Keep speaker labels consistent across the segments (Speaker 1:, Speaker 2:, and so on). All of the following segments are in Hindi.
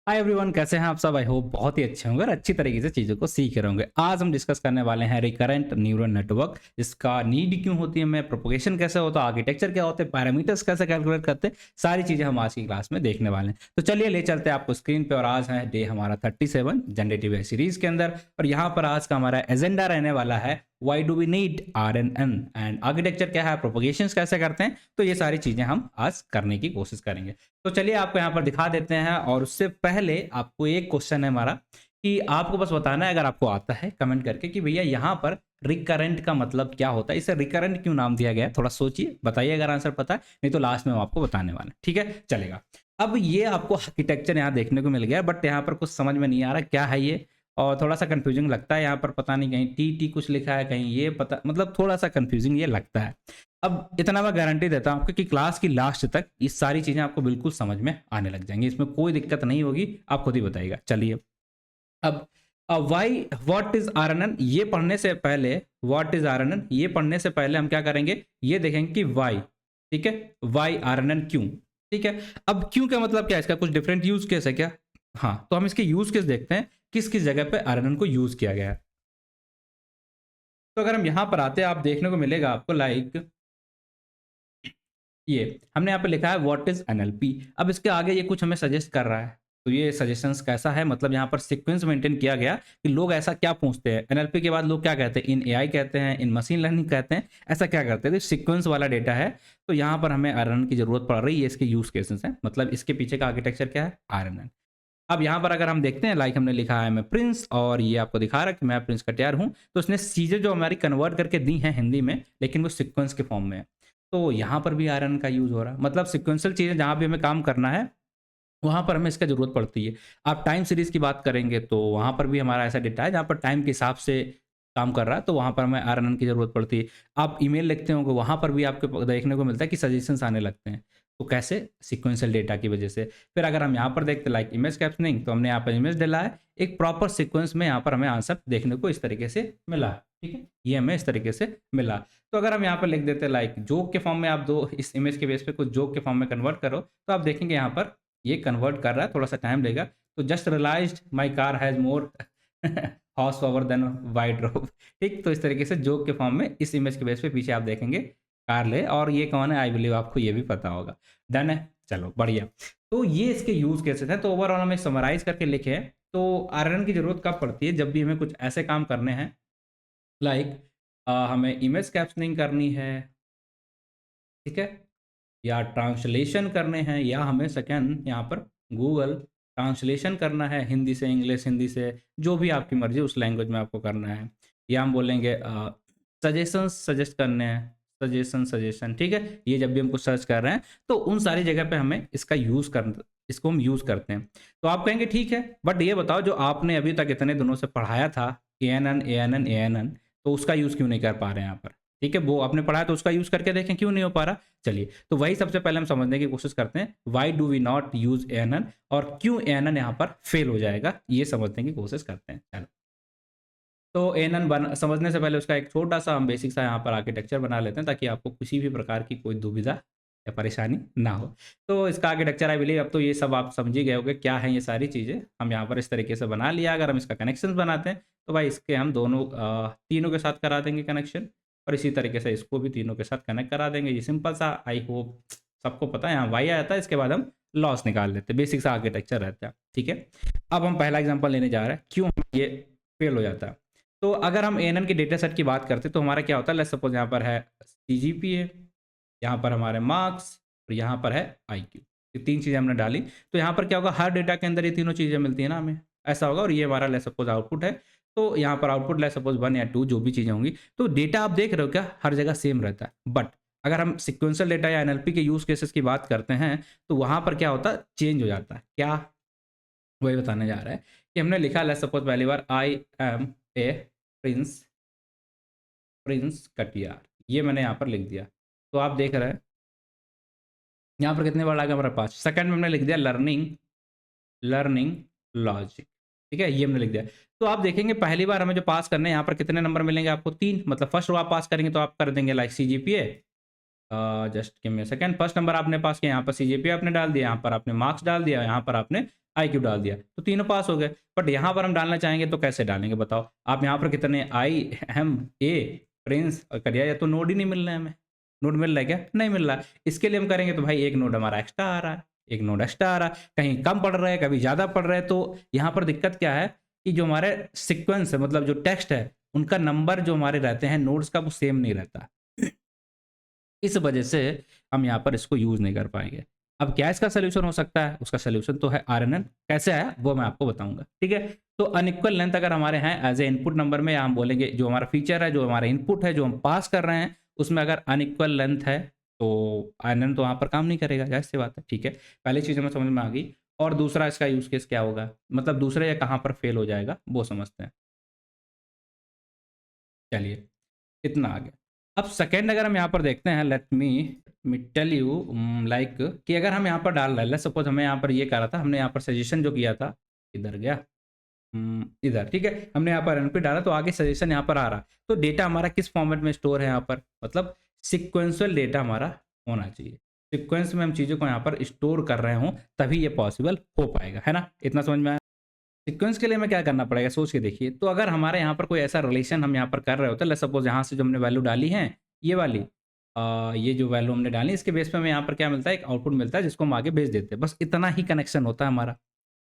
Speaker 1: हाय एवरीवन, कैसे हैं आप सब। आई होप बहुत ही अच्छे होंगे और अच्छी तरीके से चीज़ों को सीख रहे होंगे। आज हम डिस्कस करने वाले हैं रिकरेंट न्यूरल नेटवर्क, इसका नीड क्यों होती है, में प्रोपोगेशन कैसे होता है, आर्किटेक्चर क्या होते हैं, पैरामीटर्स कैसे कैलकुलेट करते हैं, सारी चीज़ें हम आज की क्लास में देखने वाले हैं। तो चलिए ले चलते हैं आपको स्क्रीन पे। और आज है डे हमारा 37 जनरेटिव एआई सीरीज के अंदर। और यहाँ पर आज का हमारा एजेंडा रहने वाला है why do we need RNN and architecture क्या है, प्रोपोगेशन कैसे करते हैं। तो ये सारी चीज़ें हम आज करने की कोशिश करेंगे। तो चलिए आपको यहाँ पर दिखा देते हैं। और उससे पहले आपको एक क्वेश्चन है हमारा कि आपको बस बताना है, अगर आपको आता है कमेंट करके, कि भैया यहाँ पर रिकरेंट का मतलब क्या होता है, इसे रिकरेंट क्यों नाम दिया गया है। थोड़ा सोचिए, बताइए अगर आंसर पता है, नहीं तो लास्ट में हम आपको बताने वाले हैं। ठीक है, चलेगा। अब ये आपको आर्किटेक्चर यहाँ देखने को मिल गया, बट यहाँ पर कुछ समझ में नहीं आ रहा क्या है ये, और थोड़ा सा कंफ्यूजिंग लगता है। यहाँ पर पता नहीं, कहीं टी कुछ लिखा है, कहीं ये पता, मतलब थोड़ा सा कंफ्यूजिंग ये लगता है। अब इतना मैं गारंटी देता हूँ आपको कि क्लास की लास्ट तक ये सारी चीज़ें आपको बिल्कुल समझ में आने लग जाएंगी, इसमें कोई दिक्कत नहीं होगी, आप खुद ही बताइएगा। चलिए, अब वाई व्हाट इज RNN ये पढ़ने से पहले, व्हाट इज RNN ये पढ़ने से पहले हम क्या करेंगे, ये देखेंगे कि वाई, ठीक है, वाई RNN क्यों। ठीक है, अब क्यों का मतलब क्या है, इसका कुछ डिफरेंट यूज केस है क्या। हाँ, तो हम इसके यूज केस देखते हैं, किस किस जगह पे RNN को यूज किया गया है। तो अगर हम यहां पर आते हैं, आप देखने को मिलेगा आपको लाइक ये हमने यहाँ पे लिखा है व्हाट इज NLP। अब इसके आगे ये कुछ हमें सजेस्ट कर रहा है। तो ये सजेशंस कैसा है, मतलब यहाँ पर सीक्वेंस मेंटेन किया गया कि लोग ऐसा क्या पूछते हैं, NLP के बाद लोग क्या कहते हैं, इन AI कहते हैं, इन मशीन लर्निंग कहते हैं, ऐसा क्या करते हैं। तो सीक्वेंस वाला डेटा है, तो यहाँ पर हमें RNN की जरूरत पड़ रही है, इसके यूज केसेस हैं, मतलब इसके पीछे का आर्किटेक्चर क्या है, RNN। अब यहाँ पर अगर हम देखते हैं, लाइक हमने लिखा है मैं प्रिंस, और ये आपको दिखा रहा है कि मैं प्रिंस कटियार हूँ, तो उसने चीज़ें जो हमारी कन्वर्ट करके दी हैं हिंदी में, लेकिन वो सिक्वेंस के फॉर्म में है। तो यहाँ पर भी RNN का यूज़ हो रहा है, मतलब सिक्वेंशियल चीज़ें जहाँ भी हमें काम करना है, वहाँ पर हमें इसका ज़रूरत पड़ती है। आप टाइम सीरीज़ की बात करेंगे, तो वहाँ पर भी हमारा ऐसा डेटा है जहाँ पर टाइम के हिसाब से काम कर रहा है, तो वहाँ पर हमें RNN की ज़रूरत पड़ती है। आप ईमेल लिखते होंगे, वहाँ पर भी आपको देखने को मिलता है कि सजेशंस आने लगते हैं। तो कैसे, सीक्वेंशियल डेटा की वजह से। फिर अगर हम यहाँ पर देखते हैं लाइक इमेज कैप्शनिंग, तो हमने यहाँ पर इमेज डाला है, एक प्रॉपर सीक्वेंस में यहाँ पर हमें आंसर देखने को इस तरीके से मिला है। ठीक है, ये हमें इस तरीके से मिला। तो अगर हम यहाँ पर लिख देते हैं लाइक जोक के फॉर्म में, आप दो इस इमेज के बेस पे कुछ जोक के फॉर्म में कन्वर्ट करो, तो आप देखेंगे यहाँ पर ये कन्वर्ट कर रहा है, थोड़ा सा टाइम लेगा। तो just realized my car has more horse power than wide rope. ठीक, तो इस तरीके से जोक के फॉर्म में इस इमेज के बेस पे पीछे आप देखेंगे कार ले, और ये कौन है, आई बिलीव आपको ये भी पता होगा। डन है, चलो बढ़िया। तो ये इसके यूज केसेस हैं। तो ओवरऑल हमें समराइज करके लिखे हैं। तो RNN की जरूरत कब पड़ती है, जब भी हमें कुछ ऐसे काम करने हैं, लाइक हमें इमेज कैप्शनिंग करनी है, ठीक है, या ट्रांसलेशन करने हैं, या हमें सेकंड यहाँ पर गूगल ट्रांसलेशन करना है, हिंदी से इंग्लिश, हिंदी से जो भी आपकी मर्जी उस लैंग्वेज में आपको करना है, या हम बोलेंगे सजेशंस सजेस्ट करने हैं, सजेशन, ठीक है, ये जब भी हम कुछ सर्च कर रहे हैं, तो उन सारी जगह पे हमें इसका यूज़ कर, इसको हम यूज़ करते हैं। तो आप कहेंगे ठीक है, बट ये बताओ जो आपने अभी तक इतने दिनों से पढ़ाया था ANN, तो उसका यूज़ क्यों नहीं कर पा रहे हैं यहाँ पर। ठीक है, वो आपने पढ़ा तो उसका यूज़ करके देखें क्यों नहीं हो पा रहा। चलिए, तो वही सबसे पहले हम समझने की कोशिश करते हैं, why do we not use ANN, और क्यों ANN यहाँ पर फेल हो जाएगा, ये समझने की कोशिश करते हैं। चलो, तो ANN समझने से पहले उसका एक छोटा सा हम बेसिक सा यहाँ पर आर्किटेक्चर बना लेते हैं, ताकि आपको किसी भी प्रकार की कोई दुविधा या परेशानी ना हो। तो इसका आर्किटेक्चर आई बिलीव अब तो ये सब आप समझ ही गए होंगे क्या है ये सारी चीज़ें। हम यहाँ पर इस तरीके से बना लिया। अगर हम इसका कनेक्शन बनाते हैं, तो भाई इसके हम दोनों तीनों के साथ करा देंगे कनेक्शन, और इसी तरीके से इसको भी तीनों के साथ कनेक्ट करा देंगे। ये सिंपल सा, आई होप सबको पता है। यहाँ वाई आ जाता है, इसके बाद हम लॉस निकाल लेते हैं, बेसिक सा आर्किटेक्चर रहता है। ठीक है, अब हम पहला एग्जाम्पल लेने जा रहे हैं, क्यों ये फेल हो जाता है। तो अगर हम ANN के डेटा सेट की बात करते हैं, तो हमारा क्या होता है, लेट्स सपोज यहाँ पर है CGPA, यहाँ पर हमारे मार्क्स, और यहाँ पर है IQ। ये तीन चीज़ें हमने डाली। तो यहाँ पर क्या होगा, हर डेटा के अंदर ये तीनों चीज़ें मिलती है ना हमें, ऐसा होगा। और ये हमारा लेट्स सपोज आउटपुट है, तो यहाँ पर आउटपुट लेट्स सपोज 1 या 2 जो भी चीज़ें होंगी, तो डेटा आप देख रहे हो क्या, हर जगह सेम रहता है। बट अगर हम सिक्वेंशियल डेटा या NLP के यूज केसेस की बात करते हैं, तो वहाँ पर क्या होता है, चेंज हो जाता है। क्या, वही बताने जा रहा है कि हमने लिखा लेट्स सपोज पहली बार I am a Prince, Prince Katiyar, ये मैंने यहाँ पर लिख दिया। तो आप देख रहे हैं यहाँ पर कितने वर्ड आ गए हमारे पास। सेकंड में हमने लिख दिया लर्निंग, लर्निंग लॉजिक, ठीक है, ये हमने लिख दिया। तो आप देखेंगे पहली बार हमें जो पास करने हैं, यहाँ पर कितने नंबर मिलेंगे आपको, 3। मतलब फर्स्ट रो आप पास करेंगे तो आप कर देंगे like CGPA, just give me a second, first number आपने पास किया, यहाँ पर CGPA आपने डाल दिया, यहाँ पर आपने मार्क्स डाल दिया, यहाँ पर आपने IQ डाल दिया तो तीनों पास हो गए। बट यहाँ पर हम डालना चाहेंगे तो कैसे डालेंगे बताओ? आप यहाँ पर कितने IMA प्रिंस और करिया, या तो नोड ही नहीं मिल रहे हैं हमें। नोड मिल रहा है क्या? नहीं मिल रहा है। इसके लिए हम करेंगे तो भाई एक नोड हमारा एक्स्ट्रा आ रहा है, एक नोड एक्स्ट्रा आ रहा है, कहीं कम पड़ रहा है, कभी ज़्यादा पड़ रहा है। तो यहाँ पर दिक्कत क्या है कि जो हमारे सीक्वेंस है, मतलब जो टेक्स्ट है, उनका नंबर जो हमारे रहते हैं नोड्स का, वो सेम नहीं रहता। इस वजह से हम यहाँ पर इसको यूज़ नहीं कर पाएंगे। अब क्या इसका सोल्यूशन हो सकता है? उसका सोल्यूशन तो है RNN। कैसे है वो मैं आपको बताऊंगा, ठीक है? तो अनइक्वल लेंथ अगर हमारे हैं एज ए इनपुट नंबर में, या हम बोलेंगे जो हमारा फीचर है, जो हमारा इनपुट है, जो हम पास कर रहे हैं, उसमें अगर अनइक्वल लेंथ है तो RNN तो वहाँ पर काम नहीं करेगा, जाहिर सी बात है, ठीक है? पहली चीज़ हमें समझ में आ गई। और दूसरा इसका यूज़ केस क्या होगा, मतलब दूसरे या कहाँ पर फेल हो जाएगा वो समझते हैं। चलिए, इतना आ गया। अब सेकंड अगर हम यहाँ पर देखते हैं, let me tell you like कि अगर हम यहाँ पर डाल रहे हैं, लेट्स सपोज हमें यहाँ पर ये करा था, हमने यहाँ पर सजेशन जो किया था, इधर गया, इधर, ठीक है, हमने यहाँ पर एनपी डाला तो आगे सजेशन यहाँ पर आ रहा। तो डेटा हमारा किस फॉर्मेट में स्टोर है यहाँ पर, मतलब सिक्वेंशियल डेटा हमारा होना चाहिए। सीक्वेंस में हम चीज़ों को यहाँ पर स्टोर कर रहे हों तभी ये पॉसिबल हो पाएगा, है ना? इतना समझ में आया? सीक्वेंस के लिए हमें क्या करना पड़ेगा, सोच के देखिए। तो अगर हमारे यहाँ पर कोई ऐसा रिलेशन हम यहाँ पर कर रहे होते हैं, लेट्स सपोज यहाँ से जो हमने वैल्यू डाली है, ये वाली, ये जो वैल्यू हमने डाली, इसके बेस पे हमें यहाँ पर क्या मिलता है, एक आउटपुट मिलता है जिसको हम आगे भेज देते हैं। बस इतना ही कनेक्शन होता है हमारा।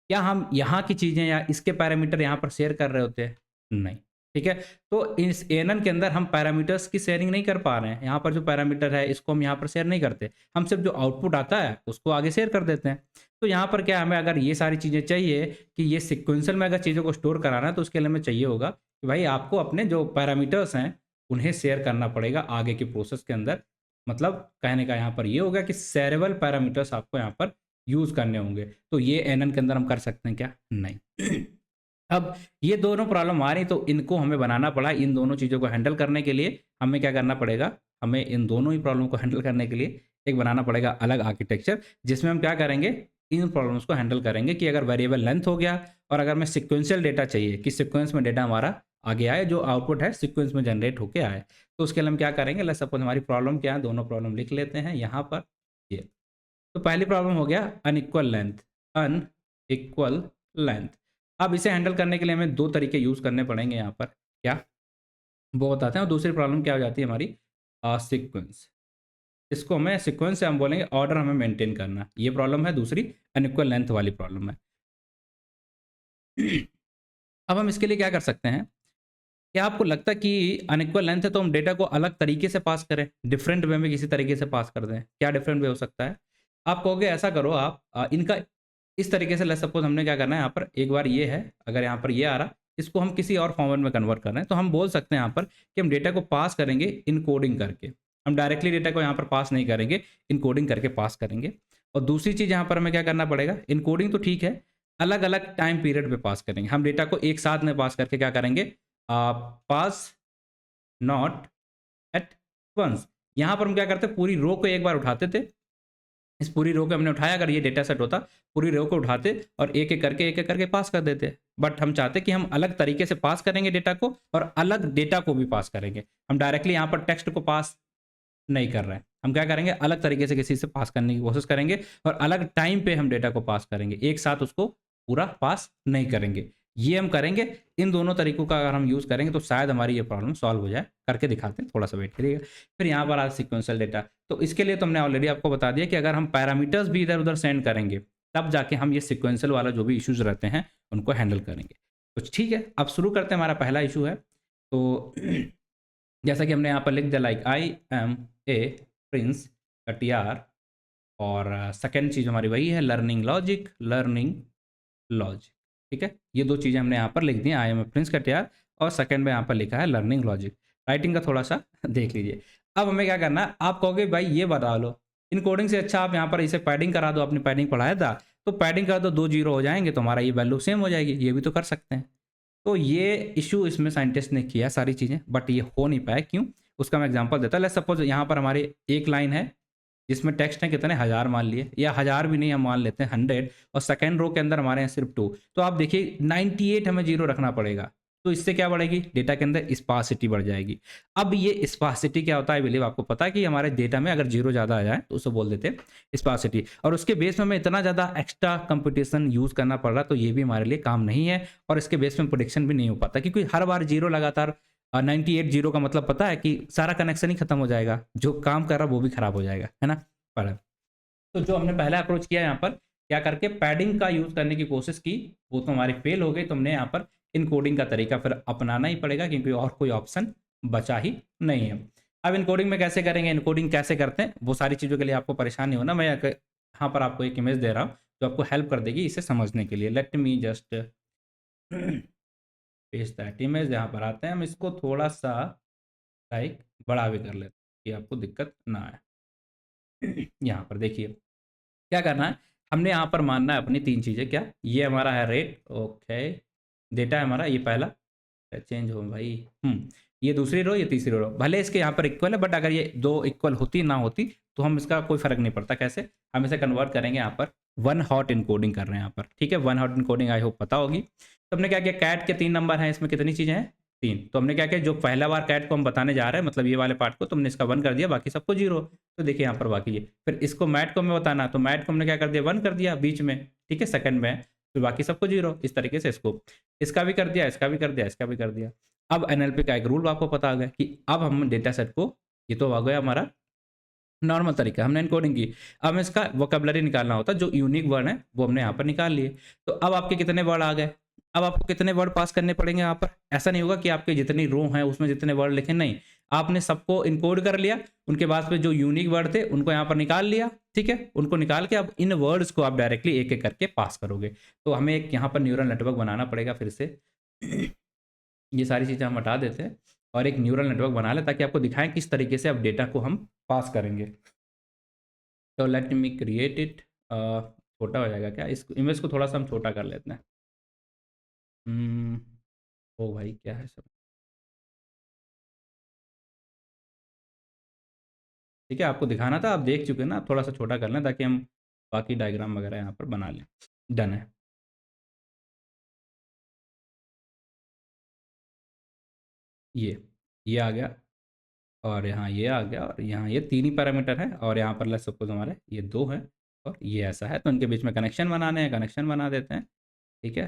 Speaker 1: क्या हम यहाँ की चीज़ें या इसके पैरामीटर यहाँ पर शेयर कर रहे होते हैं? नहीं, ठीक है? तो इस एनन के अंदर हम पैरामीटर्स की शेयरिंग नहीं कर पा रहे हैं। यहाँ पर जो पैरामीटर है इसको हम यहाँ पर शेयर नहीं करते, हम सिर्फ जो आउटपुट आता है उसको आगे शेयर कर देते हैं। तो यहाँ पर क्या, हमें अगर ये सारी चीज़ें चाहिए कि ये सिक्वेंशियल में अगर चीज़ों को स्टोर कराना है, तो उसके लिए हमें चाहिए होगा कि भाई आपको अपने जो पैरामीटर्स हैं उन्हें शेयर करना पड़ेगा आगे की प्रोसेस के अंदर। मतलब कहने का यहाँ पर ये होगा कि शेयरेबल पैरामीटर्स आपको यहाँ पर यूज़ करने होंगे। तो ये एनन के अंदर हम कर सकते हैं क्या? नहीं। अब ये दोनों प्रॉब्लम आ रही, तो इनको हमें बनाना पड़ा। इन दोनों चीज़ों को हैंडल करने के लिए हमें क्या करना पड़ेगा, हमें इन दोनों ही प्रॉब्लम को हैंडल करने के लिए एक बनाना पड़ेगा अलग आर्किटेक्चर, जिसमें हम क्या करेंगे, इन प्रॉब्लम्स को हैंडल करेंगे कि अगर वेरिएबल लेंथ हो गया और अगर हमें सिक्वेंशियल डेटा चाहिए कि सिक्वेंस में डेटा हमारा आगे आए, जो आउटपुट है सिक्वेंस में जनरेट होके आए, तो उसके लिए हम क्या करेंगे। लेट्स सपोज हमारी प्रॉब्लम क्या है, दोनों प्रॉब्लम लिख लेते हैं यहाँ पर। ये तो पहली प्रॉब्लम हो गया अनइक्वल लेंथ, अनइक्वल लेंथ। अब इसे हैंडल करने के लिए हमें दो तरीके यूज़ करने पड़ेंगे यहाँ पर, क्या वो बताते हैं। और दूसरी प्रॉब्लम क्या हो जाती है हमारी, सीक्वेंस। इसको हमें सीक्वेंस से हम बोलेंगे ऑर्डर हमें मेंटेन करना। ये प्रॉब्लम है दूसरी, अनइक्वल लेंथ वाली प्रॉब्लम है। अब हम इसके लिए क्या कर सकते हैं, क्या आपको लगता है कि अनइक्वल लेंथ है तो हम डेटा को अलग तरीके से पास करें, डिफरेंट वे में किसी तरीके से पास कर दें? क्या डिफरेंट वे हो सकता है? आप कहोगे ऐसा करो, आप इनका इस तरीके से, लेट्स सपोज हमने क्या करना है, यहाँ पर एक बार ये है, अगर यहाँ पर ये आ रहा, इसको हम किसी और फॉर्मेट में कन्वर्ट कर रहे हैं, तो हम बोल सकते हैं यहाँ पर कि हम डेटा को पास करेंगे इनकोडिंग करके। हम डायरेक्टली डेटा को यहाँ पर पास नहीं करेंगे, इनकोडिंग करके पास करेंगे। और दूसरी चीज़ यहाँ पर हमें क्या करना पड़ेगा, इनकोडिंग तो ठीक है, अलग अलग टाइम पीरियड पे पास करेंगे। हम डेटा को एक साथ में पास करके क्या करेंगे, पास नॉट एट वंस। यहाँ पर हम क्या करते, पूरी रो को एक बार उठाते थे, इस पूरी रो को हमने उठाया, अगर ये डेटा सेट होता, पूरी रो को उठाते और एक एक करके पास कर देते। बट हम चाहते कि हम अलग तरीके से पास करेंगे डेटा को, और अलग डेटा को भी पास करेंगे। हम डायरेक्टली यहाँ पर टेक्स्ट को पास नहीं कर रहे हैं, हम क्या करेंगे, अलग तरीके से किसी से पास करने की कोशिश करेंगे, और अलग टाइम पे हम डेटा को पास करेंगे, एक साथ उसको पूरा पास नहीं करेंगे। ये हम करेंगे। इन दोनों तरीकों का अगर हम यूज़ करेंगे तो शायद हमारी ये प्रॉब्लम सॉल्व हो जाए। करके दिखाते हैं, थोड़ा सा वेट करिएगा। फिर यहाँ पर आ सिक्वेंशियल डेटा, तो इसके लिए तो हमने ऑलरेडी आपको बता दिया कि अगर हम पैरामीटर्स भी इधर उधर सेंड करेंगे, तब जाके हम ये सिक्वेंशियल वाला जो भी इश्यूज रहते हैं उनको हैंडल करेंगे। तो ठीक है, अब शुरू करते हैं। हमारा पहला इशू है, तो जैसा कि हमने यहाँ पर लिख दिया, like I am a Prince Katiyar, और सेकेंड चीज़ हमारी वही है, लर्निंग लॉजिक, लर्निंग लॉजिक। ठीक है, ये दो चीज़ें हमने यहाँ पर लिख दी, I am a Prince Katiyar, और सेकंड में यहाँ पर लिखा है लर्निंग लॉजिक। राइटिंग का थोड़ा सा देख लीजिए। अब हमें क्या करना है, आप कहोगे भाई ये बता लो, इन कोडिंग से अच्छा आप यहाँ पर इसे पैडिंग करा दो, अपनी पैडिंग पढ़ाया था तो पैडिंग कर दो, 2 जीरो हो जाएंगे तो हमारा ये वैल्यू सेम हो जाएगी। ये भी तो कर सकते हैं। तो ये इशू इसमें साइंटिस्ट ने किया सारी चीज़ें, बट ये हो नहीं पाया। क्यों? उसका मैं एग्जांपल देता हूँ। लेट्स सपोज यहाँ पर हमारे एक लाइन है जिसमें टेक्स्ट है कितने, 1000 मान लिए, या 1000 भी नहीं, हम मान लेते हैं 100, और सेकेंड रो के अंदर हमारे यहाँ सिर्फ 2। तो आप देखिए 98 हमें जीरो रखना पड़ेगा। तो इससे क्या बढ़ेगी, डेटा के अंदर स्पार्सिटी बढ़ जाएगी। अब ये स्पार्सिटी क्या होता है, आई बिलीव आपको पता है कि हमारे डेटा में अगर जीरो ज़्यादा आ जाए तो उसे बोल देते हैं स्पार्सिटी, और उसके बेस में हमें इतना ज़्यादा एक्स्ट्रा कंप्यूटेशन यूज़ करना पड़ रहा, तो ये भी हमारे लिए काम नहीं है, और इसके बेस में प्रोडिक्शन भी नहीं हो पाता, क्योंकि हर बार जीरो लगातार 98 जीरो का मतलब पता है कि सारा कनेक्शन ही खत्म हो जाएगा, जो काम कर रहा वो भी खराब हो जाएगा, है ना। पर तो जो हमने पहला अप्रोच किया यहाँ पर, क्या करके पैडिंग का यूज़ करने की कोशिश की, वो तो हमारी फेल हो गई, तो हमने यहाँ पर इनकोडिंग का तरीका फिर अपनाना ही पड़ेगा, क्योंकि और कोई ऑप्शन बचा ही नहीं है। अब इनकोडिंग में कैसे करेंगे, इनकोडिंग कैसे करते हैं, वो सारी चीज़ों के लिए आपको परेशान नहीं होना। मैं यहाँ पर आपको एक इमेज दे रहा हूँ जो आपको हेल्प कर देगी इसे समझने के लिए। Let me just paste that image. यहाँ पर आते हैं, हम इसको थोड़ा सा लाइक बड़ा भी कर लेते हैं कि आपको दिक्कत ना आए। यहाँ पर देखिए क्या करना है, हमने यहाँ पर मानना है अपनी तीन चीज़ें। क्या, ये हमारा है रेट, ओके, डेटा है हमारा ये पहला, चेंज हो भाई, ये दूसरी रो, ये तीसरी रो, भले इसके यहाँ पर इक्वल है, बट अगर ये दो इक्वल होती ना होती तो हम इसका कोई फर्क नहीं पड़ता। कैसे, हम इसे कन्वर्ट करेंगे यहाँ पर, वन हॉट इनकोडिंग कर रहे हैं यहाँ पर, ठीक है, one hot encoding I hope पता होगी। तो हमने क्या किया, कैट के 3 नंबर हैं, इसमें कितनी चीज़ें हैं, 3, तो हमने क्या किया, जो पहला बार कैट को हम बताने जा रहे हैं, मतलब ये वाले पार्ट को, तो हमने इसका 1 कर दिया, बाकी सबको 0। तो देखिए यहाँ पर बाकी ये, फिर इसको मैट को हमें बताना, तो मैट को हमने क्या कर दिया, 1 कर दिया बीच में, ठीक है, सेकंड में, फिर बाकी सबको 0, इस तरीके से इसको, इसका भी कर दिया, इसका भी कर दिया, इसका भी कर दिया। अब एनएलपी का एक रूल आपको पता आ गया कि अब हम डेटा सेट को, ये तो आ गया हमारा नॉर्मल तरीका, हमने इनकोडिंग की, अब इसका वोकैबुलरी निकालना होता है, जो यूनिक वर्ड है वो हमने यहाँ पर निकाल लिए। तो अब आपके कितने वर्ड आ गए, अब आपको कितने वर्ड पास करने पड़ेंगे यहाँ पर, ऐसा नहीं होगा कि आपके जितनी रो हैं उसमें जितने वर्ड लिखे, नहीं, आपने सबको इनकोड कर लिया, उनके बाद में जो यूनिक वर्ड थे उनको यहाँ पर निकाल लिया, ठीक है, उनको निकाल के अब इन वर्ड्स को आप डायरेक्टली एक एक करके पास करोगे। तो हमें एक यहाँ पर न्यूरल नेटवर्क बनाना पड़ेगा फिर से। ये सारी चीज़ें हम हटा देते हैं और एक न्यूरल नेटवर्क बना लें, ताकि आपको दिखाएं किस तरीके से अब डेटा को हम पास करेंगे। तो लेट मी क्रिएट इट, छोटा हो जाएगा क्या, इस इमेज को थोड़ा सा हम छोटा कर लेते हैं। ओ भाई क्या है सब, ठीक है, आपको दिखाना था, आप देख चुके हैं ना, थोड़ा सा छोटा कर लें ताकि हम बाकी डायग्राम वगैरह यहाँ पर बना लें। डन है, ये आ गया, और यहाँ ये आ गया, और यहाँ ये 3 ही पैरामीटर है, और यहाँ पर लेट्स सपोज हमारे ये 2 है, और ये ऐसा है, तो इनके बीच में कनेक्शन बनाने हैं, कनेक्शन बना देते हैं, ठीक है।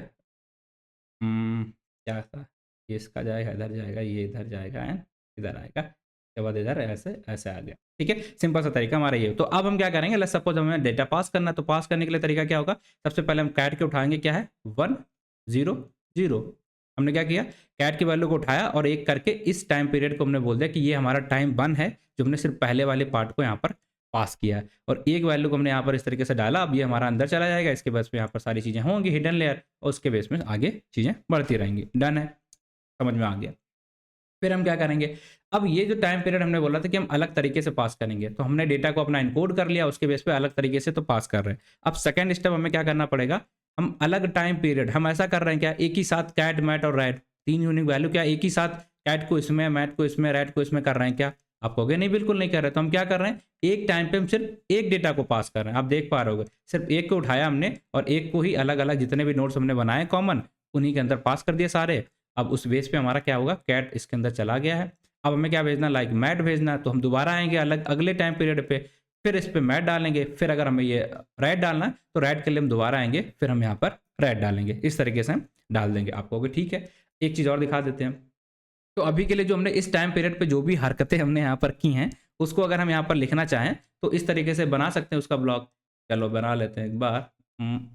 Speaker 1: क्या था, ये इसका जाएगा इधर जाएगा, ये इधर जाएगा एंड इधर आएगा, उसके बाद इधर ऐसे ऐसे आ गया, ठीक है, सिंपल सा तरीका हमारा ये। तो अब हम क्या करेंगे, लेट्स सपोज हमें डेटा पास करना है, तो पास करने के लिए तरीका क्या होगा, सबसे पहले हम कैट के उठाएंगे, क्या है 1 0 0, हमने क्या किया, कैट की वैल्यू को उठाया और एक करके इस टाइम पीरियड को हमने बोल दिया कि ये हमारा टाइम 1 है, जो हमने सिर्फ पहले वाले पार्ट को यहाँ पर पास किया है, और एक वैल्यू को हमने यहाँ पर इस तरीके से डाला, अब ये हमारा अंदर चला जाएगा, इसके बेस पे यहाँ पर सारी चीज़ें होंगी हिडन लेयर, और उसके बेस में आगे चीज़ें बढ़ती रहेंगी। डन है, समझ में आ गया। फिर हम क्या करेंगे, अब ये जो टाइम पीरियड हमने बोला था कि हम अलग तरीके से पास करेंगे, तो हमने डेटा को अपना इनकोड कर लिया, उसके बेस पे अलग तरीके से तो पास कर रहे हैं। अब सेकंड स्टेप हमें क्या करना पड़ेगा, हम अलग टाइम पीरियड, हम ऐसा कर रहे हैं क्या, एक ही साथ कैट मैट और रैट 3 यूनिक वैल्यू, क्या एक ही साथ कैट को इसमें, मैट को इसमें, रैट को इसमें कर रहे हैं क्या, आप कहोगे नहीं बिल्कुल नहीं कर रहे। तो हम क्या कर रहे हैं, एक टाइम पे हम सिर्फ एक डेटा को पास कर रहे हैं, आप देख पा रहे होगे, सिर्फ एक को उठाया हमने और एक को ही अलग अलग जितने भी नोट्स हमने बनाए कॉमन, उन्हीं के अंदर पास कर दिए सारे। अब उस बेस पे हमारा क्या होगा, कैट इसके अंदर चला गया है, अब हमें क्या भेजना, लाइक मैट भेजना है, तो हम दोबारा आएंगे अलग अगले टाइम पीरियड पे, फिर इस पे मैट डालेंगे, फिर अगर हमें ये रैट डालना है तो रैट के लिए हम दोबारा आएंगे, फिर हम यहाँ पर रैट डालेंगे, इस तरीके से हम डाल देंगे। आप कहोगे ठीक है, एक चीज़ और दिखा देते हैं। तो अभी के लिए जो हमने इस टाइम पीरियड पे जो भी हरकतें हमने यहाँ पर की हैं, उसको अगर हम यहाँ पर लिखना चाहें तो इस तरीके से बना सकते हैं उसका ब्लॉक। चलो बना लेते हैं एक बार,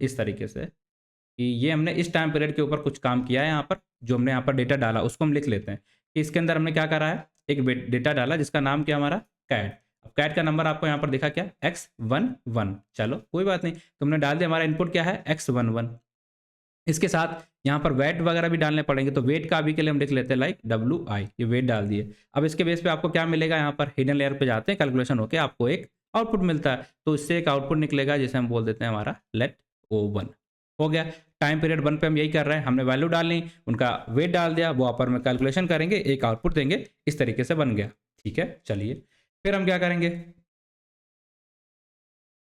Speaker 1: इस तरीके से कि ये हमने इस टाइम पीरियड के ऊपर कुछ काम किया है, यहाँ पर जो हमने यहाँ पर डेटा डाला उसको हम लिख लेते हैं कि इसके अंदर हमने क्या करा है, एक डेटा डाला जिसका नाम क्या हमारा कैट। अब कैट का नंबर आपको यहाँ पर दिखा क्या, x11, चलो कोई बात नहीं, तुमने डाल दिया, हमारा इनपुट क्या है x11। इसके साथ यहाँ पर वेट वगैरह भी डालने पड़ेंगे, तो वेट का अभी के लिए हम लिख लेते हैं लाइक WI, ये वेट डाल दिए। अब इसके बेस पे आपको क्या मिलेगा, यहाँ पर हिडन लेयर पे जाते हैं, कैलकुलेशन होके आपको एक आउटपुट मिलता है, तो इससे एक आउटपुट निकलेगा जिसे हम बोल देते हैं हमारा लेट O1, हो गया। टाइम पीरियड 1 पे हम यही कर रहे हैं, हमने वैल्यू डालनी, उनका वेट डाल दिया, वो अपर में कैलकुलेशन करेंगे, एक आउटपुट देंगे, इस तरीके से बन गया, ठीक है। चलिए फिर हम क्या करेंगे,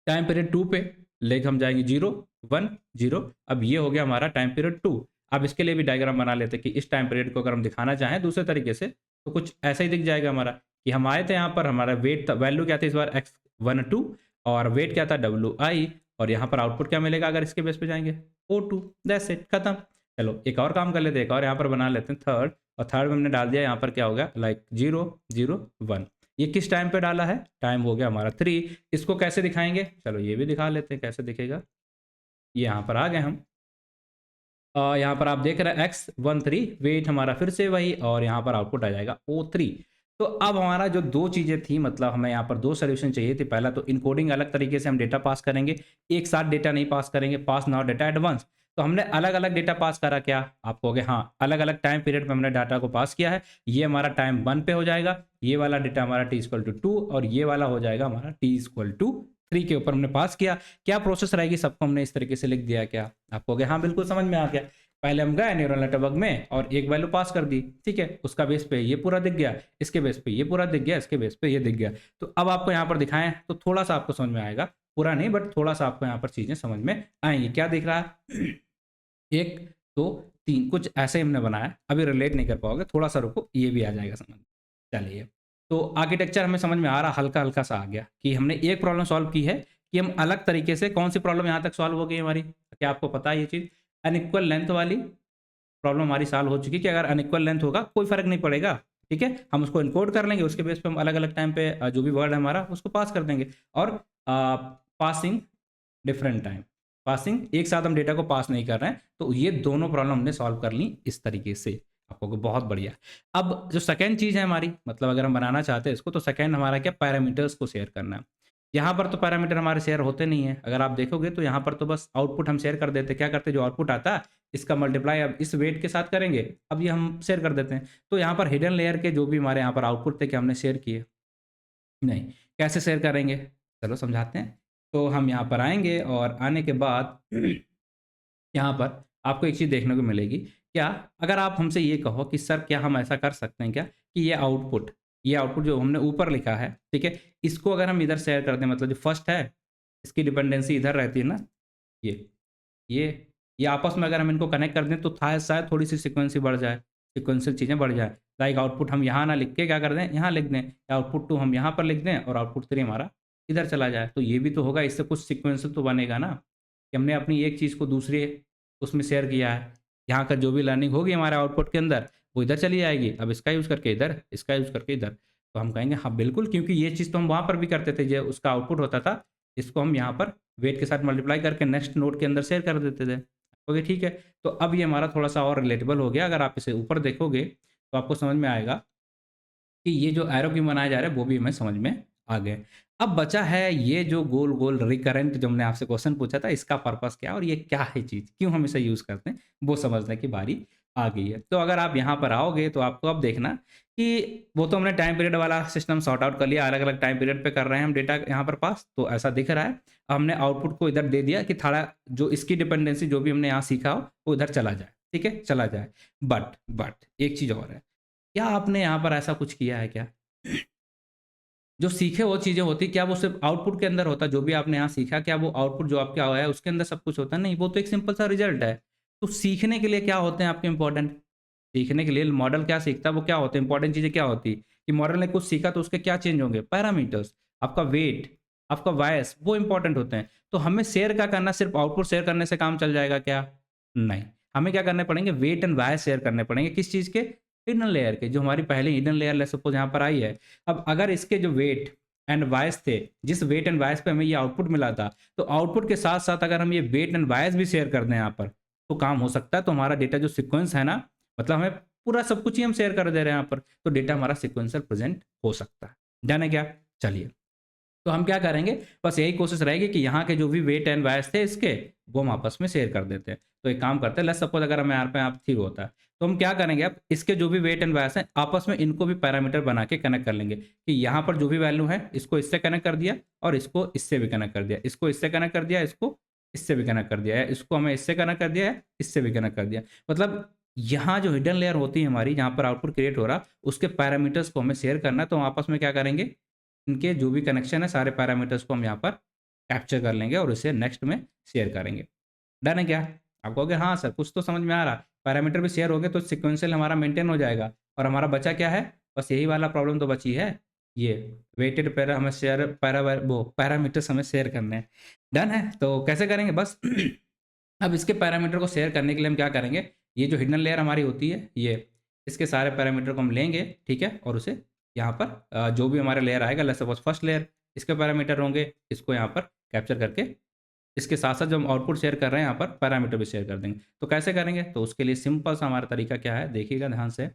Speaker 1: टाइम पीरियड 2 पे लेके हम जाएंगे 0 1 0, अब ये हो गया हमारा टाइम पीरियड 2। आप इसके लिए भी डायग्राम बना लेते कि इस टाइम पीरियड को अगर हम दिखाना चाहें दूसरे तरीके से तो कुछ ऐसा ही दिख जाएगा हमारा कि हम आए थे यहाँ पर, हमारा वेट वैल्यू क्या था इस बार x12 और वेट क्या था WI, और यहाँ पर आउटपुट क्या मिलेगा अगर इसके बेस पे जाएंगे O2। दैट्स इट, खत्म। चलो एक और काम कर लेते हैं, एक और यहाँ पर बना लेते हैं थर्ड, और थर्ड में हमने डाल दिया यहाँ पर क्या होगा लाइक 0 0 1। ये किस टाइम पे डाला है, टाइम हो गया हमारा 3। इसको कैसे दिखाएंगे, चलो ये भी दिखा लेते हैं कैसे दिखेगा। ये यहाँ पर आ गए हम, यहाँ पर आप देख रहे हैं x13, वेट हमारा फिर से वही, और यहाँ पर आउटपुट आ जाएगा O3। तो अब हमारा जो दो चीज़ें थी, मतलब हमें यहाँ पर दो सोल्यूशन चाहिए थे। पहला तो इनकोडिंग अलग तरीके से हम डेटा पास करेंगे, एक साथ डेटा नहीं पास करेंगे, पास नाउ डेटा एट वंस। तो हमने अलग अलग डेटा पास करा, क्या आप कहोगे, हाँ अलग अलग टाइम पीरियड में हमने डाटा को पास किया है। ये हमारा टाइम 1 पे हो जाएगा, ये वाला डेटा हमारा t=2, और ये वाला हो जाएगा हमारा t=3 के ऊपर हमने पास किया। क्या प्रोसेस रहेगी, सबको हमने इस तरीके से लिख दिया, क्या आप कहोगे हाँ बिल्कुल समझ में आ गया। पहले हम गए न्यूरल नेटवर्क में और एक वैल्यू पास कर दी, ठीक है, उसका बेस पे ये पूरा दिख गया, इसके बेस पे ये पूरा दिख गया, इसके बेस पे ये दिख गया। तो अब आपको यहाँ पर दिखाएं तो थोड़ा सा आपको समझ में आएगा, पूरा नहीं बट थोड़ा सा आपको यहाँ पर चीजें समझ में आएंगी। क्या दिख रहा है 1 2 3, कुछ ऐसे ही हमने बनाया, अभी रिलेट नहीं कर पाओगे, थोड़ा सा रुको ये भी आ जाएगा समझ। चलिए, तो आर्किटेक्चर हमें समझ में आ रहा, हल्का हल्का सा आ गया कि हमने एक प्रॉब्लम सॉल्व की है कि हम अलग तरीके से, कौन सी प्रॉब्लम यहाँ तक सॉल्व हो गई हमारी, क्या आपको पता है ये चीज, अनइक्वल लेंथ वाली प्रॉब्लम हमारी सॉल्व हो चुकी कि अगर अनइक्वल लेंथ होगा कोई फर्क नहीं पड़ेगा, ठीक है, हम उसको इनकोड कर लेंगे, उसके बेस पे हम अलग अलग टाइम पे जो भी वर्ड है हमारा उसको पास कर देंगे। और पासिंग डिफरेंट टाइम, पासिंग एक साथ हम डेटा को पास नहीं कर रहे हैं। तो ये दोनों प्रॉब्लम हमने सॉल्व कर ली इस तरीके से, आपको बहुत बढ़िया। अब जो सेकेंड चीज़ है हमारी, मतलब अगर हम बनाना चाहते हैं इसको, तो सेकेंड हमारा क्या, पैरामीटर्स को शेयर करना है। यहाँ पर तो पैरामीटर हमारे शेयर होते नहीं है, अगर आप देखोगे तो यहाँ पर तो बस आउटपुट हम शेयर कर देते, क्या करते, जो आउटपुट आता है इसका मल्टीप्लाई अब इस वेट के साथ करेंगे, अब ये हम शेयर कर देते हैं। तो यहाँ पर हिडन लेयर के जो भी हमारे यहाँ पर आउटपुट थे, क्या हमने शेयर किए, नहीं। कैसे शेयर करेंगे, चलो समझाते हैं। तो हम यहाँ पर आएंगे और आने के बाद यहाँ पर आपको एक चीज़ देखने को मिलेगी, क्या अगर आप हमसे ये कहो कि सर क्या हम ऐसा कर सकते हैं क्या कि ये आउटपुट जो हमने ऊपर लिखा है, ठीक है, इसको अगर हम इधर शेयर कर दें, मतलब जो फर्स्ट है इसकी डिपेंडेंसी इधर रहती है ना, ये ये ये आपस में अगर हम इनको कनेक्ट कर दें तो शायद थोड़ी सी सिक्वेंसी बढ़ जाए, सिक्वेंशियल चीज़ें बढ़ जाए। लाइक आउटपुट हम यहाँ ना लिख के क्या कर दें, यहाँ लिख दें, आउटपुट 2 हम यहाँ पर लिख दें और आउटपुट 3 हमारा इधर चला जाए, तो ये भी तो होगा, इससे कुछ सिक्वेंशियल तो बनेगा ना कि हमने अपनी एक चीज़ को दूसरे उसमें शेयर किया है। यहाँ का जो भी लर्निंग होगी हमारे आउटपुट के अंदर वो इधर चली जाएगी, अब इसका यूज़ करके इधर, इसका यूज़ करके इधर। तो हम कहेंगे हाँ बिल्कुल, क्योंकि ये चीज़ तो हम वहाँ पर भी करते थे, जो उसका आउटपुट होता था इसको हम यहाँ पर वेट के साथ मल्टीप्लाई करके नेक्स्ट नोड के अंदर शेयर कर देते थे। ओके ठीक है, तो अब ये हमारा थोड़ा सा और रिलेटेबल हो गया। अगर आप इसे ऊपर देखोगे तो आपको समझ में आएगा कि ये जो एरो क्यों बनाया जा रहा है वो भी हमें समझ में आ गए। अब बचा है ये जो गोल गोल रिकरेंट, जो हमने आपसे क्वेश्चन पूछा था, इसका पर्पस क्या और ये क्या है चीज़, क्यों हम इसे यूज़ करते हैं, वो समझने की बारी आ गई है। तो अगर आप यहाँ पर आओगे तो आपको अब देखना कि वो तो हमने टाइम पीरियड वाला सिस्टम सॉर्ट आउट कर लिया, अलग अलग टाइम पीरियड पे कर रहे हैं हम डेटा यहाँ पर पास, तो ऐसा दिख रहा है। अब हमने आउटपुट को इधर दे दिया कि थोड़ा जो इसकी डिपेंडेंसी जो भी हमने यहाँ सीखा हो वो इधर चला जाए, ठीक है, चला जाए। बट एक चीज़ और है, क्या आपने यहाँ पर ऐसा कुछ किया है क्या, जो सीखे वो चीज़ें होती, क्या वो सिर्फ आउटपुट के अंदर होता, जो भी आपने यहाँ सीखा, क्या वो आउटपुट जो आपका आया है उसके अंदर सब कुछ होता, नहीं, वो तो एक सिंपल सा रिजल्ट है। तो सीखने के लिए क्या होते हैं आपके इंपॉर्टेंट, सीखने के लिए मॉडल क्या सीखता है, वो क्या होते हैं इंपॉर्टेंट चीज़ें, क्या होती कि मॉडल ने कुछ सीखा तो उसके क्या चेंज होंगे, पैरामीटर्स, आपका वेट, आपका वायस, वो इंपॉर्टेंट होते हैं। तो हमें शेयर क्या करना, सिर्फ आउटपुट शेयर करने से काम चल जाएगा क्या, नहीं, हमें क्या करने पड़ेंगे, वेट एंड वायस शेयर करने पड़ेंगे, किस चीज़ के, हिडन लेयर के, जो हमारी पहले हिडन लेयर ले सपोज यहाँ पर आई है। अब अगर इसके जो वेट एंड वायस थे, जिस वेट एंड वायस पे हमें ये आउटपुट मिला था, तो आउटपुट के साथ साथ अगर हम ये वेट एंड वायस भी शेयर कर दें यहाँ पर, तो काम हो सकता है। तो हमारा डेटा जो सीक्वेंस है ना, मतलब हमें पूरा सब कुछ ही हम शेयर कर दे रहे हैं यहाँ पर, तो डेटा हमारा सीक्वेंसर प्रेजेंट हो सकता है, जाने क्या। चलिए, तो हम क्या करेंगे, बस यही कोशिश रहेगी कि यहाँ के जो भी वेट एंड वायस थे इसके, वो हम आपस में शेयर कर देते हैं। तो एक काम करते हैं, लेट्स सपोज अगर हमें यहाँ पे आप 3 होता है, तो हम क्या करेंगे, अब इसके जो भी वेट एंड वायस हैं आपस में इनको भी पैरामीटर बना के कनेक्ट कर लेंगे कि यहाँ पर जो भी वैल्यू है इसको इससे कनेक्ट कर दिया और इसको इससे भी कनेक्ट कर दिया, इसको इससे कनेक्ट कर दिया, इसको इससे भी कनेक्ट कर दिया है, इसको हमें इससे कनेक्ट कर दिया है, इससे भी कनेक्ट कर दिया। मतलब यहाँ जो हिडन लेयर होती है हमारी, जहाँ पर आउटपुट क्रिएट हो रहा, उसके पैरामीटर्स को हमें शेयर करना है। तो हम आपस में क्या करेंगे, इनके जो भी कनेक्शन है सारे पैरामीटर्स को हम यहाँ पर कैप्चर कर लेंगे और इसे नेक्स्ट में शेयर करेंगे। डन है क्या, आप कहोगे हाँ सर कुछ तो समझ में आ रहा है, पैरामीटर भी शेयर हो गए तो सिक्वेंशियल हमारा मेंटेन हो जाएगा, और हमारा बचा क्या है, बस यही वाला प्रॉब्लम तो बची है, ये वेटेड पैरा हमें शेयर पैरा वो पैरामीटर्स हमें शेयर करने हैं। डन है, तो कैसे करेंगे बस अब इसके पैरामीटर को शेयर करने के लिए हम क्या करेंगे, ये जो हिडन लेयर हमारी होती है ये, इसके सारे पैरामीटर को हम लेंगे, ठीक है, और उसे यहाँ पर जो भी हमारा लेयर आएगा, लेट्स सपोज फर्स्ट लेयर, इसके पैरामीटर होंगे, इसको यहाँ पर कैप्चर करके इसके साथ साथ जो हम आउटपुट शेयर कर रहे हैं यहाँ पर पैरामीटर भी शेयर कर देंगे। तो कैसे करेंगे, तो उसके लिए सिंपल सा हमारा तरीका क्या है, देखिएगा ध्यान से।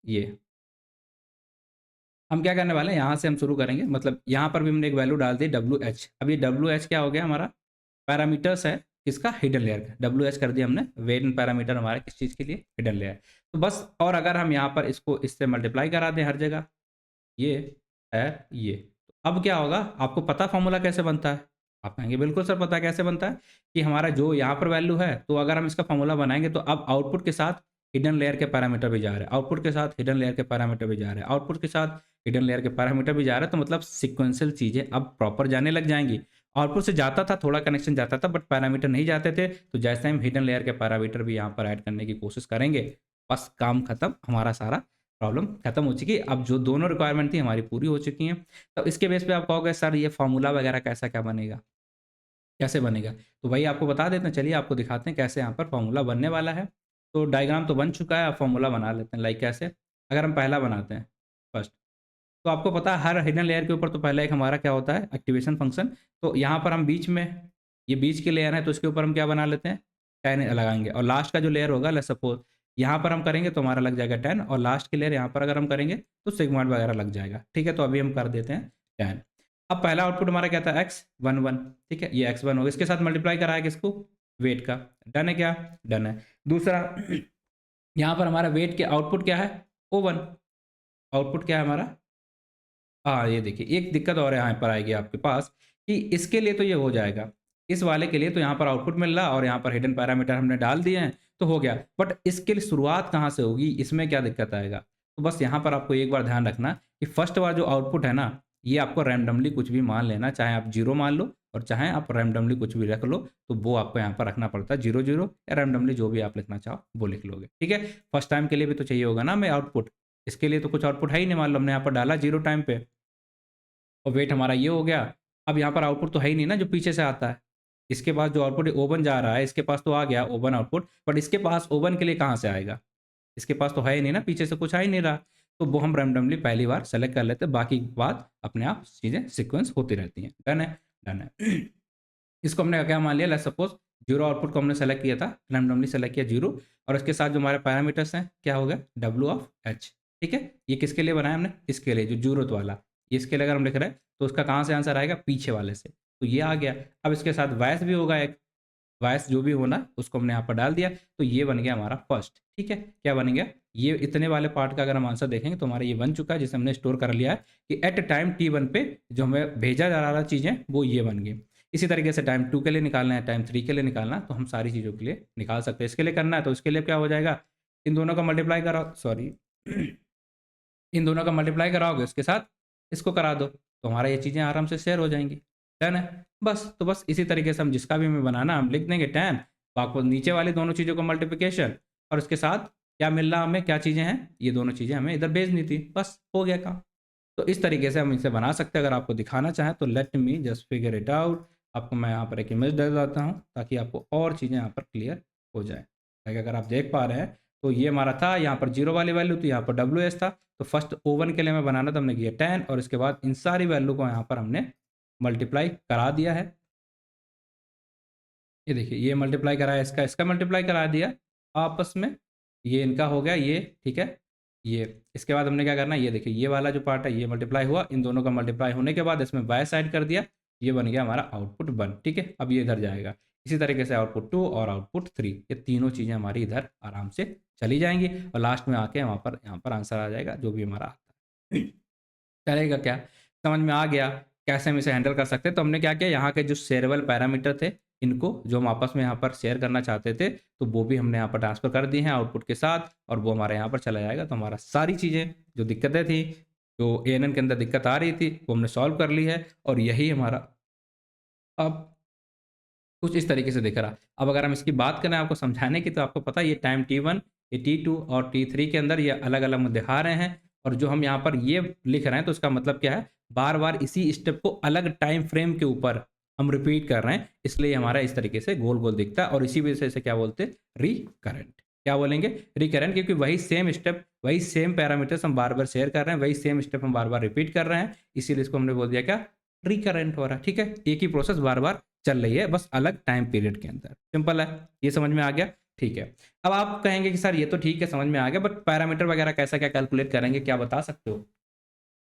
Speaker 1: ये हम क्या करने वाले हैं, यहाँ से हम शुरू करेंगे, मतलब यहाँ पर भी हमने एक वैल्यू डाल दी WH। अब ये WH क्या हो गया, हमारा पैरामीटर्स है किसका, हिडन लेयर का। WH कर दिया हमने, वेट एंड पैरामीटर हमारे किस चीज़ के लिए, हिडन लेयर। तो बस, और अगर हम यहाँ पर इसको इससे मल्टीप्लाई करा दें हर जगह, ये है ये, तो अब क्या होगा, आपको पता फॉर्मूला कैसे बनता है, आप कहेंगे बिल्कुल सर पता कैसे बनता है, कि हमारा जो यहाँ पर वैल्यू है, तो अगर हम इसका फॉर्मूला बनाएंगे तो अब आउटपुट के साथ हिडन लेयर के पैरामीटर भी जा रहे हैं, आउटपुट के साथ हिडन लेयर के पैरामीटर भी जा रहे हैं, आउटपुट के साथ हिडन लेयर के पैरामीटर भी जा रहे हैं, तो मतलब सिक्वेंशियल चीज़ें अब प्रॉपर जाने लग जाएंगी। आउटपुट से जाता था, थोड़ा कनेक्शन जाता था, बट पैरामीटर नहीं जाते थे, तो जैसे हम हिडन लेयर के पैरामीटर भी यहाँ पर ऐड करने की कोशिश करेंगे, बस काम खत्म, हमारा सारा प्रॉब्लम खत्म हो चुकी है। अब जो दोनों रिक्वायरमेंट थी हमारी पूरी हो चुकी हैं। तो इसके बेस पे आप कहोगे सर ये फार्मूला वगैरह कैसा क्या बनेगा, कैसे बनेगा, तो वही आपको बता देते हैं, चलिए आपको दिखाते हैं कैसे यहाँ पर फॉर्मूला बनने वाला है। तो डायग्राम तो बन चुका है, अब फॉर्मूला बना लेते हैं। लाइक कैसे, अगर हम पहला बनाते हैं फर्स्ट, तो आपको पता है हर हिडन लेयर के ऊपर तो पहले एक हमारा क्या होता है, एक्टिवेशन फंक्शन। तो यहाँ पर हम बीच में, ये बीच के लेयर है तो इसके ऊपर हम क्या बना लेते हैं, 10 लगाएंगे, और लास्ट का जो लेयर होगा, लेट्स सपोज यहाँ पर हम करेंगे तो हमारा लग जाएगा 10, और लास्ट के लेयर यहाँ पर अगर हम करेंगे तो सिग्मॉइड वगैरह लग जाएगा, ठीक है। तो अभी हम कर देते हैं 10। अब पहला आउटपुट हमारा क्या था, x11, ठीक है, ये x1 होगा, इसके साथ मल्टीप्लाई कराया किसको, वेट का। डन है क्या, डन है। दूसरा, यहाँ पर हमारा वेट के आउटपुट क्या है, O1, आउटपुट क्या है हमारा, हाँ ये देखिए एक दिक्कत और यहाँ पर आएगी आपके पास, कि इसके लिए तो ये हो जाएगा, इस वाले के लिए तो यहाँ पर आउटपुट मिल रहा और यहाँ पर हिडन पैरामीटर हमने डाल दिए हैं तो हो गया, बट इसके लिए शुरुआत कहाँ से होगी, इसमें क्या दिक्कत आएगा। तो बस यहाँ पर आपको एक बार ध्यान रखना कि फर्स्ट बार जो आउटपुट है ना, ये आपको रैंडमली कुछ भी मान लेना, चाहे आप जीरो मान लो और चाहे आप रैंडमली कुछ भी रख लो, तो वो आपको यहाँ पर रखना पड़ता है, 0 0 या रैंडमली जो भी आप लिखना चाहो वो लिख लोगे, ठीक है। फर्स्ट टाइम के लिए भी तो चाहिए होगा ना हमें आउटपुट, इसके लिए तो कुछ आउटपुट है ही नहीं, मान लो हमने यहाँ पर डाला 0 टाइम पे, और वेट हमारा ये हो गया। अब यहाँ पर आउटपुट तो है ही नहीं ना जो पीछे से आता है, इसके पास जो आउटपुट ओवन जा रहा है, इसके पास तो आ गया ओवन आउटपुट, बट इसके पास ओवन के लिए कहाँ से आएगा, इसके पास तो है ही नहीं ना, पीछे से कुछ आ ही नहीं रहा। तो वो हम रैंडमली पहली बार सेलेक्ट कर लेते हैं, बाकी बात अपने आप चीज़ें सीक्वेंस होती रहती हैं। डन है, डन है। इसको हमने क्या मान लिया, लेट्स सपोज जीरो आउटपुट को हमने सेलेक्ट किया था, रैंडमली सेलेक्ट किया जीरो, और इसके साथ जो हमारे पैरामीटर्स हैं क्या हो गया, W(H), ठीक है। ये किसके लिए बनाया हमने, इसके लिए जो जीरोथ वाला, ये इसके लिए अगर हम लिख रहे हैं तो उसका कहाँ से आंसर आएगा, पीछे वाले से, तो ये आ गया। अब इसके साथ वॉइस भी होगा, एक वॉइस जो भी होना उसको हमने यहाँ पर डाल दिया, तो ये बन गया हमारा फर्स्ट, ठीक है। क्या बन गया, ये इतने वाले पार्ट का अगर हम आंसर देखेंगे तो हमारा ये बन चुका है, जिसे हमने स्टोर कर लिया है कि एट टाइम T1 पे जो हमें भेजा जा रहा चीज़ें वो ये बन गई। इसी तरीके से टाइम 2 के लिए निकालना है, टाइम 3 के लिए निकालना है, तो हम सारी चीज़ों के लिए निकाल सकते हैं। इसके लिए करना है तो इसके लिए क्या हो जाएगा, इन दोनों का मल्टीप्लाई कराओ, सॉरी इन दोनों का मल्टीप्लाई कराओगे, इसके साथ इसको करा दो, तो हमारा ये चीज़ें आराम से शेयर हो जाएंगी। डन है, बस। तो बस इसी तरीके से हम जिसका भी हमें बनाना हम लिख देंगे 10, आपको नीचे वाली दोनों चीज़ों का मल्टीप्लिकेशन, और उसके साथ क्या मिल रहा हमें, क्या चीज़ें हैं, ये दोनों चीज़ें हमें इधर भेजनी थी, बस हो गया काम। तो इस तरीके से हम इसे बना सकते हैं। अगर आपको दिखाना चाहें तो let me just figure it out, आपको मैं यहाँ पर एक इमेज दे देता हूँ ताकि आपको और चीज़ें यहाँ पर क्लियर हो जाए। लाइक अगर आप देख पा रहे हैं तो ये हमारा था, यहाँ पर जीरो वाली वैल्यू थी, यहाँ पर WS था, तो फर्स्ट O1 के लिए हमें बनाना था, हमने किया 10, और इसके बाद इन सारी वैल्यू को यहाँ पर हमने मल्टीप्लाई करा दिया है। ये देखिए ये मल्टीप्लाई कराया, इसका इसका मल्टीप्लाई करा दिया आपस में, ये इनका हो गया ये, ठीक है। ये इसके बाद हमने क्या करना है, ये देखिए ये वाला जो पार्ट है ये मल्टीप्लाई हुआ, इन दोनों का मल्टीप्लाई होने के बाद इसमें बाय साइड कर दिया, ये बन गया हमारा आउटपुट 1, ठीक है। अब ये इधर जाएगा, इसी तरीके से आउटपुट 2 और आउटपुट 3, ये तीनों चीज़ें हमारी इधर आराम से चली जाएंगी, और लास्ट में आके वहाँ पर यहाँ पर आंसर आ जाएगा जो भी हमारा आता है। चलेगा क्या, समझ में आ गया कैसे हम इसे हैंडल कर सकते हैं। तो हमने क्या किया, यहाँ के जो शेयरेबल पैरामीटर थे इनको जो हम आपस में यहाँ पर शेयर करना चाहते थे, तो वो भी हमने यहाँ पर ट्रांसफर कर दी हैं आउटपुट के साथ, और वो हमारे यहाँ पर चला जाएगा। तो हमारा सारी चीज़ें जो दिक्कतें थी, जो ANN के अंदर दिक्कत आ रही थी, वो हमने सॉल्व कर ली है, और यही हमारा अब कुछ इस तरीके से दिख रहा। अब अगर हम इसकी बात करें आपको समझाने की, तो आपको पता है ये टाइम T1, ये T2 और T3 के अंदर ये अलग-अलग में दिखा रहे हैं, और जो हम यहाँ पर ये लिख रहे हैं तो इसका मतलब क्या है, बार-बार इसी स्टेप को अलग टाइम फ्रेम के ऊपर हम रिपीट कर रहे हैं, इसलिए हमारा इस तरीके से गोल-गोल दिखता है, और इसी वजह से इसे क्या बोलते हैं, रिकरेंट। क्या बोलेंगे? रिकरेंट, क्योंकि वही सेम स्टेप, वही सेम पैरामीटर्स हम बार-बार शेयर कर रहे हैं, वही सेम स्टेप हम बार-बार रिपीट कर रहे हैं, इसीलिए इसको हमने बोल दिया क्या, रिकरेंट हो रहा है। ठीक है? एक ही प्रोसेस बार-बार चल रही है, बस अलग टाइम पीरियड के अंदर। सिंपल है, ये समझ में आ गया? ठीक है। अब आप कहेंगे कि सर ये तो ठीक है, समझ में आ गया, बट पैरामीटर वगैरह कैसा क्या कैलकुलेट करेंगे, क्या बता सकते हो?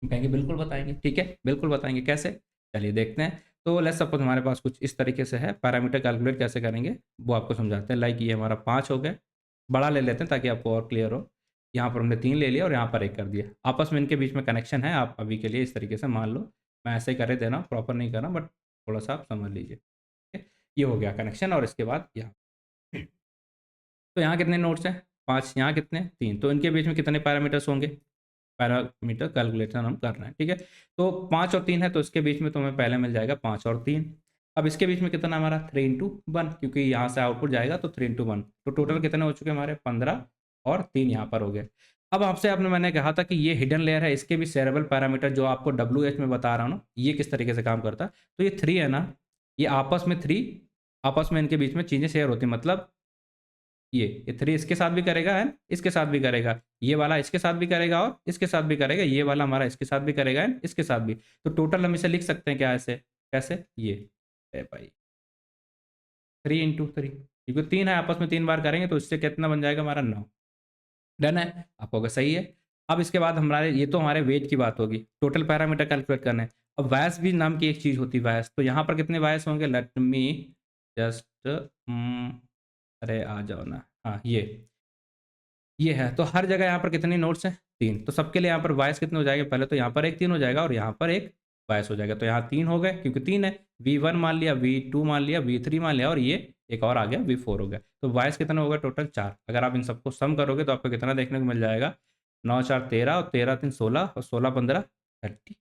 Speaker 1: हम कहेंगे बिल्कुल बताएँगे, ठीक है, बिल्कुल बताएँगे, कैसे? चलिए देखते हैं। तो लेट्स सपोज़ हमारे पास कुछ इस तरीके से है, पैरामीटर कैलकुलेट कैसे करेंगे, वो आपको समझाते हैं। लाइक ये हमारा 5 हो गए, बड़ा ले लेते हैं ताकि आपको और क्लियर हो। यहाँ पर हमने 3 ले लिया और यहाँ पर 1 कर दिया। आपस में इनके बीच में कनेक्शन है, आप अभी के लिए इस तरीके से मान लो। मैं ऐसे ही करे दे रहा हूँ, प्रॉपर नहीं कर रहा, बट थोड़ा-सा आप समझ लीजिए। ठीक है? ये हो गया कनेक्शन, और इसके बाद यहाँ तो यहाँ कितने नोड्स हैं? 5, यहाँ कितने? 3, तो इनके बीच में कितने पैरामीटर्स होंगे? पैरामीटर कैलकुलेशन हम कर रहे हैं, ठीक है? तो 5 और 3 है, तो इसके बीच में तुम्हें पहले मिल जाएगा 5 और 3। अब इसके बीच में कितना हमारा 3 इंटू 1, क्योंकि यहाँ से आउटपुट जाएगा तो 3 इंटू 1, तो टोटल कितने हो चुके हमारे 15, और 3 यहाँ पर हो गए। अब आपसे आपने मैंने कहा था कि ये हिडन लेयर है, इसके भी शेयरेबल पैरामीटर जो आपको WH में बता रहा हूँ ना, ये किस तरीके से काम करता है। तो ये 3 है ना, ये आपस में 3, आपस में इनके बीच में चीज़ें शेयर होती हैं, मतलब ये 3 इसके साथ भी करेगा एंड इसके साथ भी करेगा, ये वाला इसके साथ भी करेगा और इसके साथ भी करेगा, ये वाला हमारा इसके साथ भी करेगा एंड इसके साथ भी। तो टोटल हम इसे लिख सकते हैं क्या ऐसे? कैसे? ये है भाई 3 इंटू 3, क्योंकि 3 है, आपस में 3 बार करेंगे तो इससे कितना बन जाएगा हमारा 9। डन है? आपको अगर सही है। अब इसके बाद हमारे ये तो हमारे वेट की बात होगी, टोटल पैरामीटर कैलकुलेट करना है। अब वायस भी नाम की एक चीज़ होती है, वायस, तो यहाँ पर कितने वायस होंगे? लेट मी जस्ट अरे आ जाओ ना। हाँ, ये है, तो हर जगह यहाँ पर कितने नोड्स हैं? 3, तो सबके लिए यहाँ पर बायस कितने हो जाएँगे? पहले तो यहाँ पर एक 3 हो जाएगा और यहाँ पर एक बायस हो जाएगा, तो यहाँ 3 हो गए क्योंकि 3 है। V1 मान लिया, V2 मान लिया, V3 मान लिया, और ये एक और आ गया V4 हो गया। तो बायस कितना होगा टोटल? 4। अगर आप इन सबको सम करोगे तो आपको कितना देखने को मिल जाएगा? 9 4 13 और 13 3 16 और 16 15 31।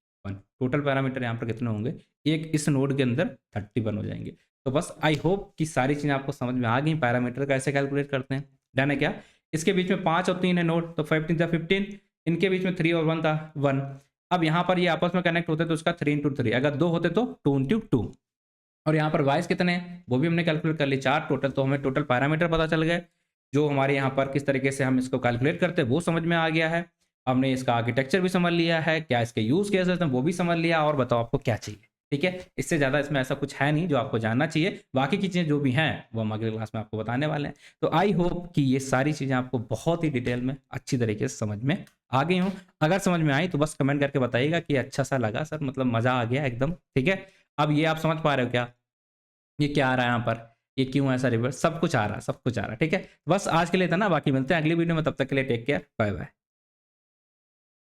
Speaker 1: टोटल पैरामीटर यहाँ पर कितने होंगे? एक इस नोड के अंदर 31 हो जाएँगे। तो बस आई होप कि सारी चीज़ें आपको समझ में आ गई, पैरामीटर कैसे कैलकुलेट करते हैं। डन है क्या? इसके बीच में 5 और 3 है नोड, तो 15 था 15, इनके बीच में 3 और 1 था 1। अब यहाँ पर ये आपस में कनेक्ट होते तो उसका 3 इंटू 3, अगर 2 होते तो 2 इंटू 2, और यहाँ पर वाइस कितने हैं वो भी हमने कैलकुलेट कर लिए 4 टोटल, तो हमें टोटल पैरामीटर पता चल गए। जो हमारे यहाँ पर किस तरीके से हम इसको कैलकुलेट करते हैं वो समझ में आ गया है। हमने इसका आर्किटेक्चर भी समझ लिया है, क्या इसके यूज़ केसेस हैं वो भी समझ लिया, और बताओ आपको क्या चाहिए। ठीक है? इससे ज़्यादा इसमें ऐसा कुछ है नहीं जो आपको जानना चाहिए। बाकी की चीज़ें जो भी हैं वो हम अगले क्लास में आपको बताने वाले हैं। तो आई होप कि ये सारी चीज़ें आपको बहुत ही डिटेल में अच्छी तरीके से समझ में आ गई हों। अगर समझ में आई तो बस कमेंट करके बताइएगा कि अच्छा सा लगा सर, मतलब मज़ा आ गया एकदम। ठीक है? अब ये आप समझ पा रहे हो क्या? ये क्या आ रहा है यहाँ पर? ये क्यों ऐसा रिवर्स? सब कुछ आ रहा है, सब कुछ आ रहा है। ठीक है? बस आज के लिए इतना, बाकी मिलते हैं अगली वीडियो में, तब तक के लिए टेक केयर, बाय बाय।